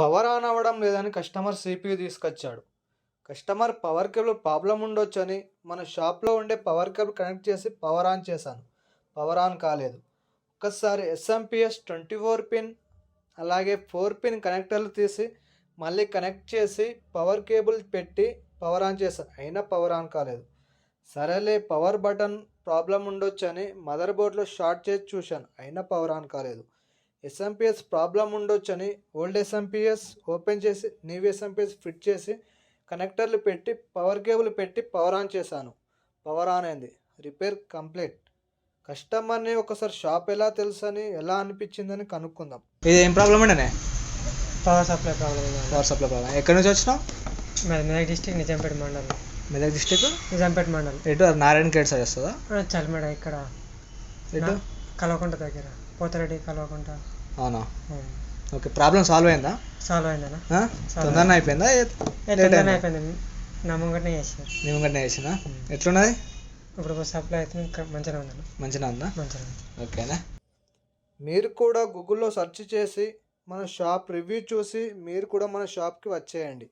Power on అవ్వడం లేదని customer CPU తీసుకొచ్చాడు. కస్టమర్ పవర్ కేబుల్ ప్రాబ్లం ఉండొచ్చని మన షాప్లో ఉండే పవర్ కేబుల్ కనెక్ట్ చేసి పవర్ ఆన్ చేశాను. పవర్ ఆన్ కాలేదు. ఒక్కసారి ఎస్ఎంపిఎస్ 24 పిన్ అలాగే 4 పిన్ కనెక్టర్లు తీసి మళ్ళీ కనెక్ట్ చేసి పవర్ కేబుల్ పెట్టి పవర్ ఆన్ చేశాను. అయినా పవర్ ఆన్ కాలేదు. సరేలే పవర్ బటన్ ప్రాబ్లం ఉండొచ్చని మదర్ బోర్డ్లో షార్ట్ చేసి చూశాను. అయినా పవర్ ఆన్ కాలేదు. ఎస్ఎంపిఎస్ ప్రాబ్లం ఉండొచ్చని ఓల్డ్ ఎస్ఎంపిఎస్ ఓపెన్ చేసి న్యూ ఎస్ఎంపిఎస్ ఫిట్ చేసి కనెక్టర్లు పెట్టి పవర్ కేబుల్ పెట్టి పవర్ ఆన్ చేశాను. పవర్ ఆన్ అయింది. Repair complete. కస్టమర్ని ఒకసారి షాప్ ఎలా తెలుసని ఎలా అనిపించిందని కనుక్కుందాం. ఇది ఏం ప్రాబ్లం అండి? Power supply problem. Power supply problem. ఎక్కడి నుంచి వచ్చినావు? మెదక్ డిస్టిక్ నిజాంపేట మండలం. మెదక్ డిస్టిక్ నిజాంపేట మండలం. ఎటు నారాయణ ఖేడ్ సైడ్ వస్తుందా? చల్మేడ ఇక్కడ ఎటు కలవకుంట దగ్గర పోతారెడ్డి కలవకుంట. అవునా? ఓకే. ప్రాబ్లం సాల్వ్ అయిందా? సాల్వ్ అయిందన్నా. తొందరనే అయిపోయిందా? అయిపోయింది. నా ముంగటనే చేసారు. నీ ముంగటనే చేసినా? ఎట్లున్నది ఇప్పుడు సప్లై అయితే మంచిగా ఉందన్న. మంచిగా ఉందా? మంచిగా ఉంది. ఓకేనా? మీరు కూడా గూగుల్లో సెర్చ్ చేసి మన షాప్ రివ్యూ చూసి మీరు కూడా మన షాప్కి వచ్చేయండి.